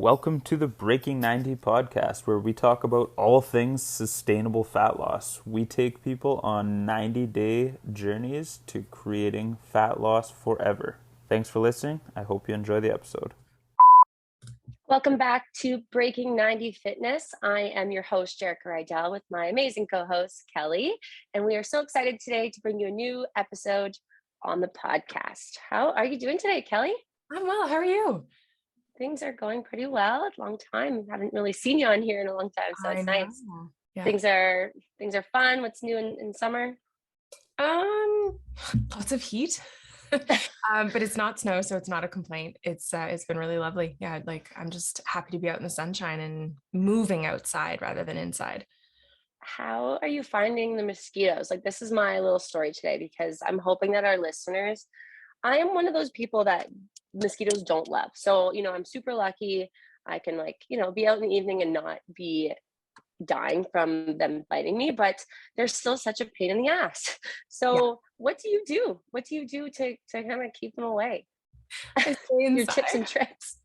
Welcome to the Breaking 90 podcast, where we talk about all things sustainable fat loss. We take people on 90-day journeys to creating fat loss forever. Thanks for listening. I hope you enjoy the episode. Welcome back to Breaking 90 Fitness. I am your host, Jerrika Rydell, with my amazing co-host, Kelly. And we are so excited today to bring you a new episode on the podcast. How are you doing today, Kelly? I'm well. How are you? Things are going pretty well. Long time. Haven't really seen you on here in a long time, so it's nice. Yeah. Things are fun. What's new in summer? Lots of heat. But it's not snow, so it's not a complaint. It's been really lovely. Yeah, I'm just happy to be out in the sunshine and moving outside rather than inside. How are you finding the mosquitoes? This is my little story today, because I'm hoping that our listeners, I am one of those people that mosquitoes don't love. So, I'm super lucky. I can be out in the evening and not be dying from them biting me, but they're still such a pain in the ass. So What do you do? What do you do to kind of keep them away? Your tips and tricks.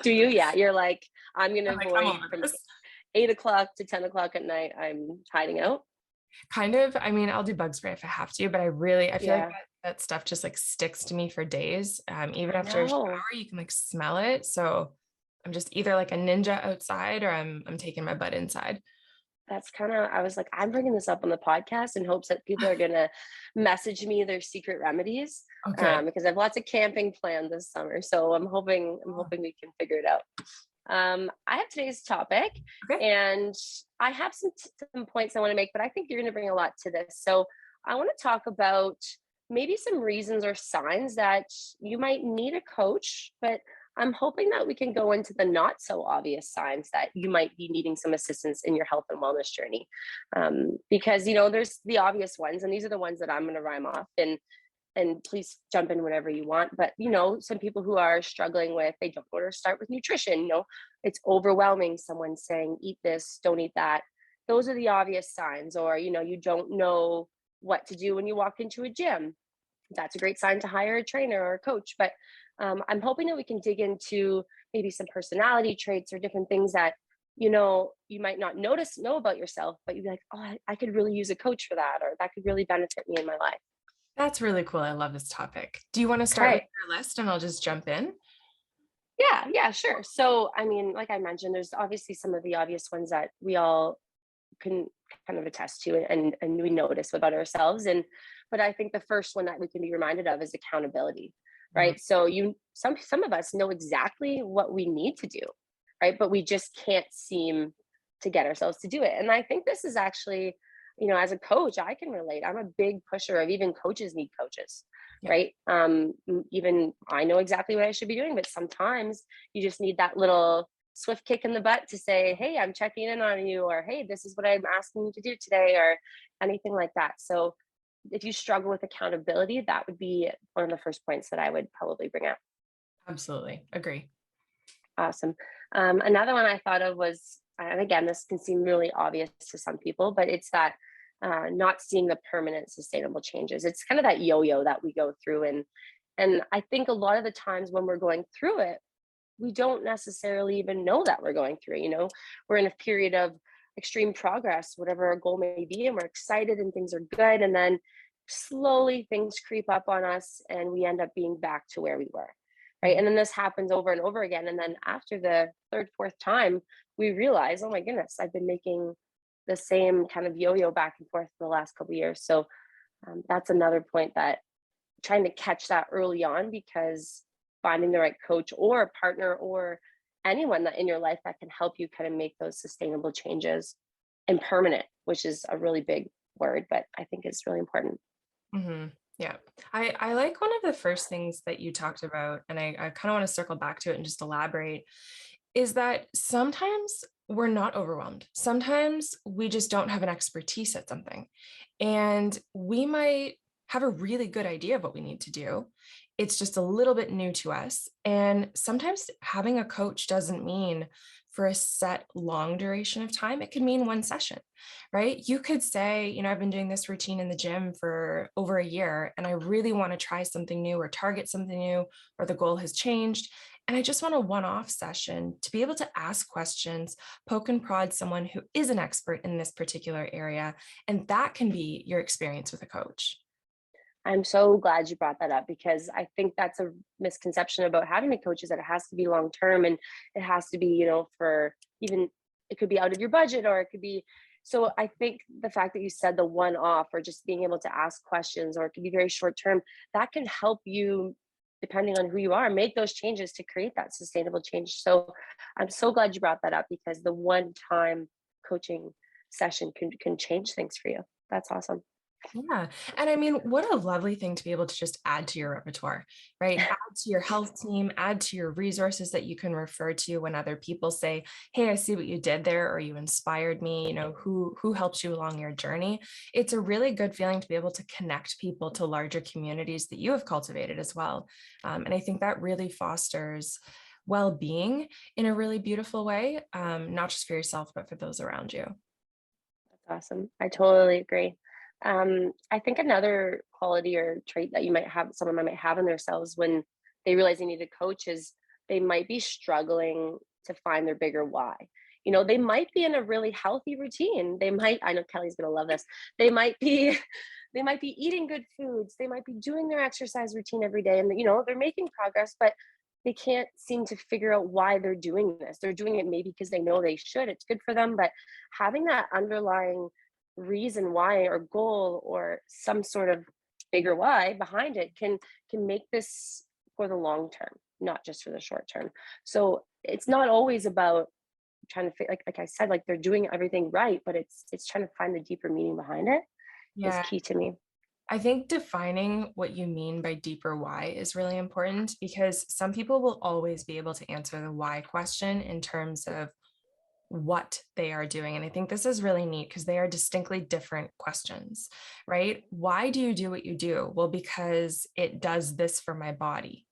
Do you? Yeah. You're like, I'm going to avoid from 8 o'clock to 10 o'clock at night. I'm hiding out. Kind of. I mean, I'll do bug spray if I have to, but I feel like that stuff just sticks to me for days. Even after a shower, you can smell it. So I'm just either a ninja outside or I'm taking my butt inside. That's I was like, I'm bringing this up on the podcast in hopes that people are going to message me their secret remedies. Okay. Because I have lots of camping planned this summer. So I'm hoping we can figure it out. I have today's topic, and I have some points I want to make, but I think you're going to bring a lot to this. So I want to talk about maybe some reasons or signs that you might need a coach, but I'm hoping that we can go into the not so obvious signs that you might be needing some assistance in your health and wellness journey. Because, there's the obvious ones, and these are the ones that I'm going to rhyme off, and please jump in whenever you want. But, some people who are struggling with, they don't know where to start with nutrition. It's overwhelming. Someone's saying, eat this, don't eat that. Those are the obvious signs. Or, you don't know what to do when you walk into a gym. That's a great sign to hire a trainer or a coach. But I'm hoping that we can dig into maybe some personality traits or different things that, you might not know about yourself, but you'd be like, oh, I could really use a coach for that, or that could really benefit me in my life. That's really cool. I love this topic. Do you want to start with your list and I'll just jump in? Yeah, sure. So, like I mentioned, there's obviously some of the obvious ones that we all can kind of attest to and we notice about ourselves. But I think the first one that we can be reminded of is accountability, right? Mm-hmm. So some of us know exactly what we need to do, right? But we just can't seem to get ourselves to do it. And I think this is actually, as a coach, I can relate. I'm a big pusher of even coaches need coaches, right? Even I know exactly what I should be doing, but sometimes you just need that little swift kick in the butt to say, hey, I'm checking in on you, or hey, this is what I'm asking you to do today, or anything like that. So if you struggle with accountability, that would be one of the first points that I would probably bring up. Absolutely. Agree. Awesome. Another one I thought of was, and again, this can seem really obvious to some people, but it's that not seeing the permanent sustainable changes. It's kind of that yo-yo that we go through. And I think a lot of the times when we're going through it, we don't necessarily even know that we're going through, we're in a period of extreme progress, whatever our goal may be, and we're excited and things are good. And then slowly things creep up on us and we end up being back to where we were. Right. And then this happens over and over again. And then after the third, fourth time, we realize, oh my goodness, I've been making the same kind of yo-yo back and forth for the last couple of years. So that's another point, that trying to catch that early on, because finding the right coach or a partner or anyone that in your life that can help you kind of make those sustainable changes and permanent, which is a really big word, but I think it's really important. Mm-hmm. Yeah. I like one of the first things that you talked about, and I kind of want to circle back to it and just elaborate, is that sometimes we're not overwhelmed. Sometimes we just don't have an expertise at something, and we might have a really good idea of what we need to do. It's just a little bit new to us. And sometimes having a coach doesn't mean for a set long duration of time. It could mean one session, right? You could say, I've been doing this routine in the gym for over a year, and I really want to try something new or target something new, or the goal has changed. And I just want a one-off session to be able to ask questions, poke and prod someone who is an expert in this particular area. And that can be your experience with a coach. I'm so glad you brought that up, because I think that's a misconception about having a coach, is that it has to be long term, and it has to be, for even, it could be out of your budget, or it could be. So I think the fact that you said the one off, or just being able to ask questions, or it could be very short term, that can help you, depending on who you are, make those changes to create that sustainable change. So I'm so glad you brought that up, because the one time coaching session can change things for you. That's awesome. Yeah. And I mean, what a lovely thing to be able to just add to your repertoire, right? Add to your health team, add to your resources that you can refer to when other people say, hey, I see what you did there, or you inspired me, who helped you along your journey. It's a really good feeling to be able to connect people to larger communities that you have cultivated as well. And I think that really fosters well-being in a really beautiful way, not just for yourself, but for those around you. That's awesome. I totally agree. I think another quality or trait that someone might have in themselves when they realize they need a coach, is they might be struggling to find their bigger why. They might be in a really healthy routine. I know Kelly's gonna love this. They might be, they might be eating good foods. They might be doing their exercise routine every day, and they're making progress, but they can't seem to figure out why they're doing this. They're doing it maybe because they know they should. It's good for them, but having that underlying reason why, or goal, or some sort of bigger why behind it can make this for the long term, not just for the short term. So it's not always about trying to like I said, like they're doing everything right, but it's trying to find the deeper meaning behind it is Yeah. key to me. I think defining what you mean by deeper why is really important, because some people will always be able to answer the why question in terms of what they are doing. And I think this is really neat because they are distinctly different questions, right? Why do you do what you do? Well, because it does this for my body.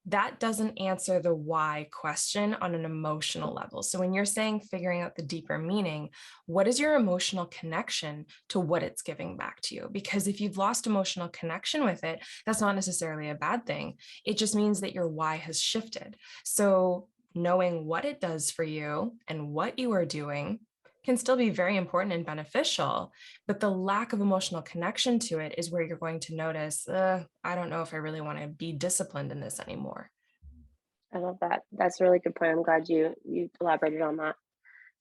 That doesn't answer the why question on an emotional level. So when you're saying figuring out the deeper meaning, what is your emotional connection to what it's giving back to you? Because if you've lost emotional connection with it, that's not necessarily a bad thing. It just means that your why has shifted. So knowing what it does for you and what you are doing can still be very important and beneficial, but the lack of emotional connection to it is where you're going to notice, I don't know if I really want to be disciplined in this anymore. I love that. That's a really good point. I'm glad you elaborated on that.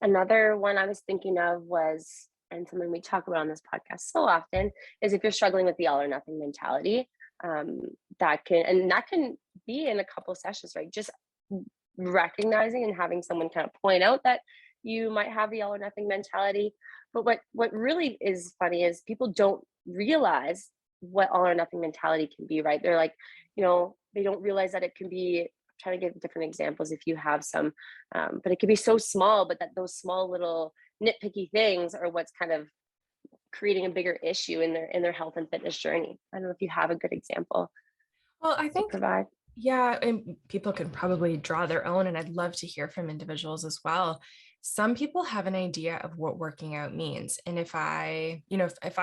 Another one I was thinking of was, and something we talk about on this podcast so often, is if you're struggling with the all or nothing mentality, um, that can be in a couple sessions, right? Just recognizing and having someone kind of point out that you might have the all or nothing mentality. But what really is funny is people don't realize what all or nothing mentality can be, right? They're like, they don't realize that it can be. Try to give different examples if you have some, but it could be so small, but that those small little nitpicky things are what's kind of creating a bigger issue in their health and fitness journey. I don't know if you have a good example Well, I to think, provide. yeah, and people can probably draw their own, and I'd love to hear from individuals as well. Some people have an idea of what working out means. And if I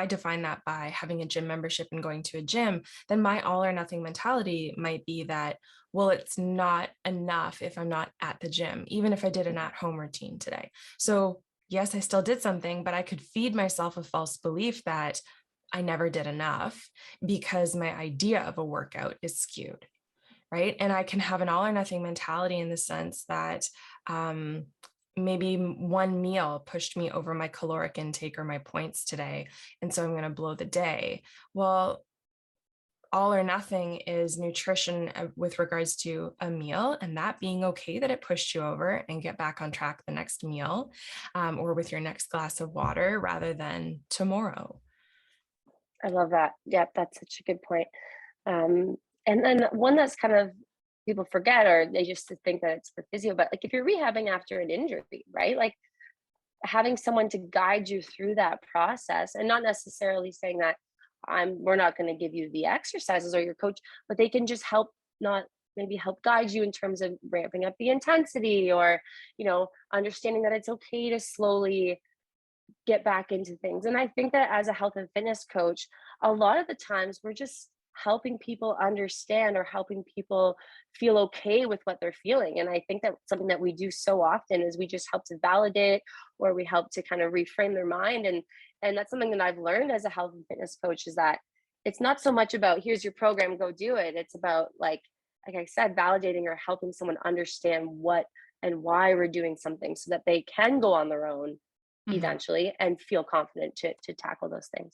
define that by having a gym membership and going to a gym, then my all or nothing mentality might be that, well, it's not enough if I'm not at the gym, even if I did an at-home routine today. So yes, I still did something, but I could feed myself a false belief that I never did enough because my idea of a workout is skewed, right? And I can have an all or nothing mentality in the sense that maybe one meal pushed me over my caloric intake or my points today, and so I'm going to blow the day. Well, all or nothing is nutrition with regards to a meal, and that being okay that it pushed you over, and get back on track the next meal, or with your next glass of water rather than tomorrow. I love that. Yeah, that's such a good point. Um, and then one that's kind of people forget, or they just think that it's for physio, but like if you're rehabbing after an injury, right? Like having someone to guide you through that process, and not necessarily saying that we're not going to give you the exercises or your coach, but they can just help, not maybe help guide you in terms of ramping up the intensity, or understanding that it's okay to slowly get back into things. And I think that as a health and fitness coach, a lot of the times we're just helping people understand or helping people feel okay with what they're feeling. And I think that something that we do so often is we just help to validate, or we help to kind of reframe their mind. And that's something that I've learned as a health and fitness coach, is that it's not so much about here's your program, go do it. It's about, like I said, validating or helping someone understand what and why we're doing something, so that they can go on their own eventually and feel confident to tackle those things.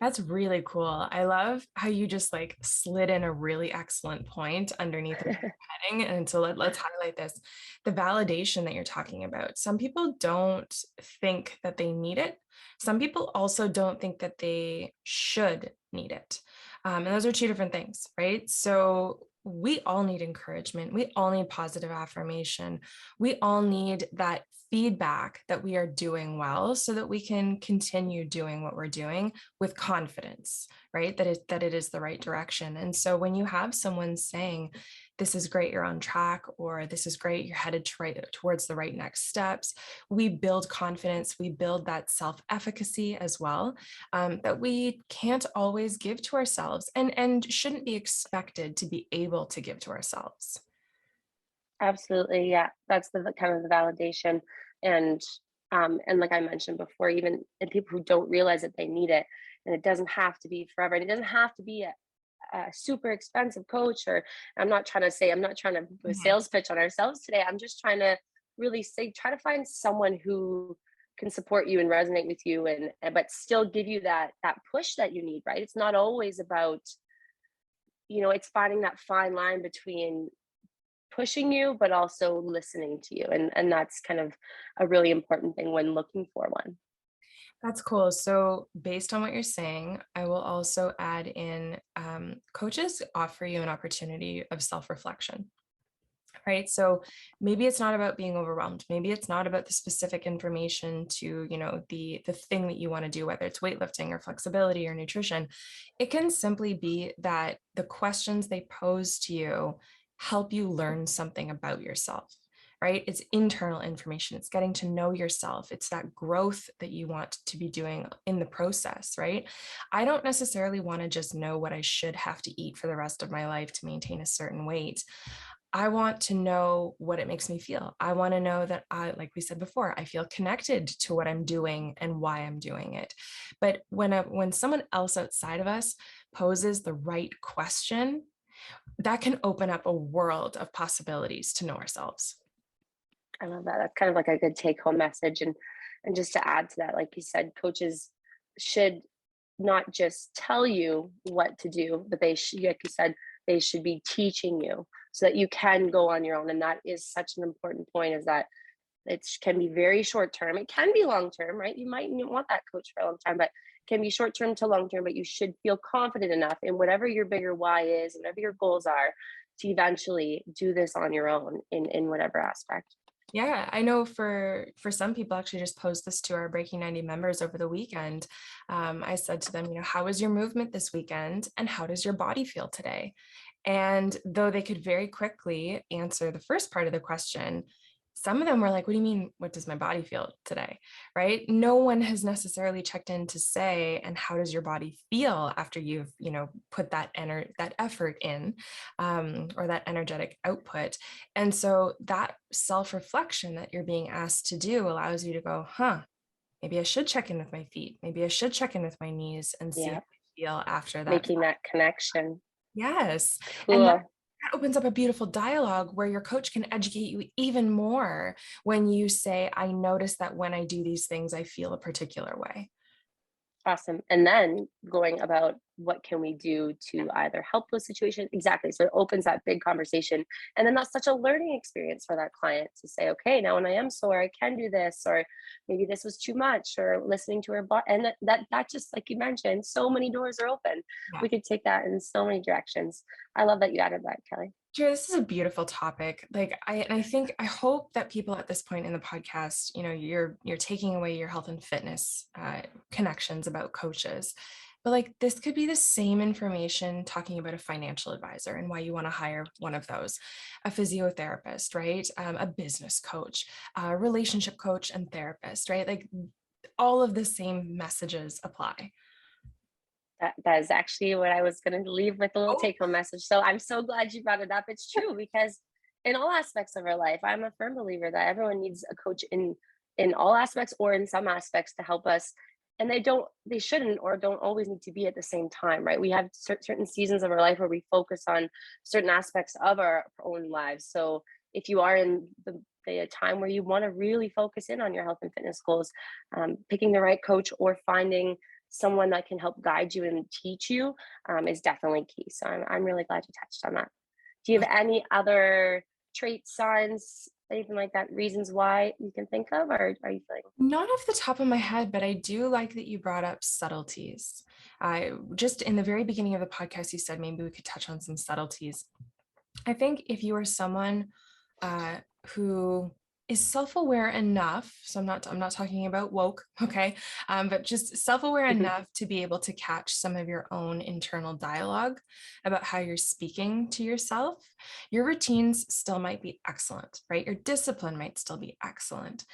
That's really cool. I love how you just like slid in a really excellent point underneath the heading. And so let's highlight this, the validation that you're talking about. Some people don't think that they need it. Some people also don't think that they should need it. And those are two different things, right? So we all need encouragement. We all need positive affirmation. We all need that feedback that we are doing well, so that we can continue doing what we're doing with confidence, right? That it is the right direction. And so when you have someone saying, this is great, you're on track, or this is great, you're headed towards the right next steps, we build confidence, we build that self-efficacy as well, that we can't always give to ourselves, and shouldn't be expected to be able to give to ourselves. Absolutely. Yeah. That's the kind of the validation. And like I mentioned before, even in people who don't realize that they need it, and it doesn't have to be forever. And it doesn't have to be a super expensive coach, or I'm not trying to do a sales pitch on ourselves today. I'm just trying to really say, try to find someone who can support you and resonate with you, and but still give you that push that you need, right? It's not always about, it's finding that fine line between pushing you but also listening to you, and that's kind of a really important thing when looking for one. That's cool. So based on what you're saying, I will also add in, coaches offer you an opportunity of self-reflection, right? So maybe it's not about being overwhelmed. Maybe it's not about the specific information to, the thing that you want to do, whether it's weightlifting or flexibility or nutrition. It can simply be that the questions they pose to you help you learn something about yourself, right? It's internal information. It's getting to know yourself. It's that growth that you want to be doing in the process, right? I don't necessarily want to just know what I should have to eat for the rest of my life to maintain a certain weight. I want to know what it makes me feel. I want to know that like we said before, I feel connected to what I'm doing and why I'm doing it. But when someone else outside of us poses the right question, that can open up a world of possibilities to know ourselves. I love that. That's kind of like a good take home message. And just to add to that, like you said, coaches should not just tell you what to do, but they should, like you said, they should be teaching you so that you can go on your own. And that is such an important point, is that it can be very short term. It can be long term, right? You might want that coach for a long time, but it can be short term to long term. But you should feel confident enough in whatever your bigger why is, whatever your goals are, to eventually do this on your own in whatever aspect. Yeah, I know for some people, actually just posed this to our Breaking 90 members over the weekend. I said to them, how was your movement this weekend? And how does your body feel today? And though they could very quickly answer the first part of the question, some of them were like, what do you mean, what does my body feel today? Right? No one has necessarily checked in to say, and how does your body feel after you've, put that effort in, or that energetic output. And so that self-reflection that you're being asked to do allows you to go, maybe I should check in with my feet. Maybe I should check in with my knees and see how I feel after that. Making that connection. Yes. Cool. And that opens up a beautiful dialogue where your coach can educate you even more when you say, I notice that when I do these things, I feel a particular way. Awesome. And then going about what can we do to either help those situations? Exactly. So it opens that big conversation. And then that's such a learning experience for that client to say, okay, now when I am sore, I can do this, or maybe this was too much, or listening to her body. And that just, like you mentioned, so many doors are open. Yeah. We could take that in so many directions. I love that you added that, Kelly. Sure, this is a beautiful topic. I hope that people at this point in the podcast, you're taking away your health and fitness connections about coaches, but this could be the same information talking about a financial advisor and why you want to hire one of those, a physiotherapist, right? A business coach, a relationship coach and therapist, right? All of the same messages apply. That is actually what I was going to leave with a little Oh, take home message. So I'm so glad you brought it up. It's true because in all aspects of our life, I'm a firm believer that everyone needs a coach in all aspects or in some aspects to help us. And they shouldn't or don't always need to be at the same time, right? We have certain seasons of our life where we focus on certain aspects of our own lives. So if you are in the time where you want to really focus in on your health and fitness goals, picking the right coach or finding someone that can help guide you and teach you is definitely key. So I'm really glad you touched on that. Do you have any other traits, signs, anything like that, reasons why you can think of, or are you feeling? not off the top of my head, but I do like that you brought up subtleties. Just in the very beginning of the podcast, you said maybe we could touch on some subtleties. I think if you are someone who is self-aware enough, so I'm not talking about woke, okay, but just self-aware enough to be able to catch some of your own internal dialogue about how you're speaking to yourself, your routines still might be excellent, right? Your discipline might still be excellent.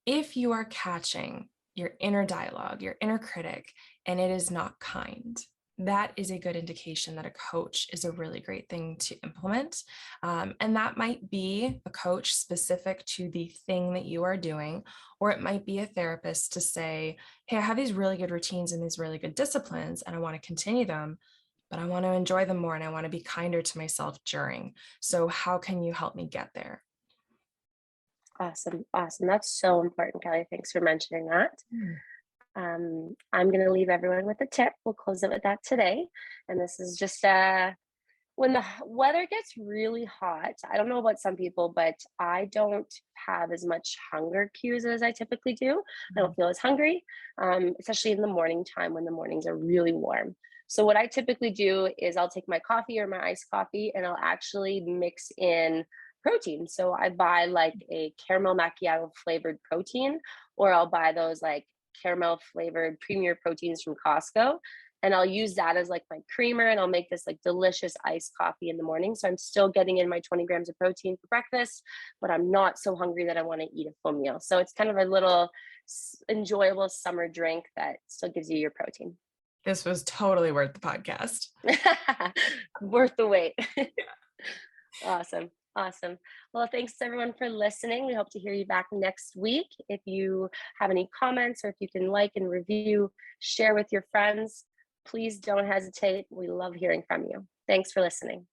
If you are catching your inner dialogue, your inner critic, and it is not kind, that is a good indication that a coach is a really great thing to implement. And that might be a coach specific to the thing that you are doing, or it might be a therapist to say, hey, I have these really good routines and these really good disciplines, and I want to continue them, but I want to enjoy them more and I want to be kinder to myself during. So how can you help me get there? Awesome. Awesome. That's so important, Kelly. Thanks for mentioning that. I'm going to leave everyone with a tip. We'll close it with that today. And this is just when the weather gets really hot, I don't know about some people, but I don't have as much hunger cues as I typically do. I don't feel as hungry, especially in the morning time when the mornings are really warm. So what I typically do is I'll take my coffee or my iced coffee and I'll actually mix in protein. So I buy like a caramel macchiato flavored protein, or I'll buy those like caramel flavored premier proteins from Costco. And I'll use that as like my creamer and I'll make this like delicious iced coffee in the morning. So I'm still getting in my 20 grams of protein for breakfast, but I'm not so hungry that I want to eat a full meal. So it's kind of a little enjoyable summer drink that still gives you your protein. This was totally worth the podcast. Worth the wait. Awesome. Awesome. Well, thanks everyone for listening. We hope to hear you back next week. If you have any comments or if you can like and review, share with your friends, please don't hesitate. We love hearing from you. Thanks for listening.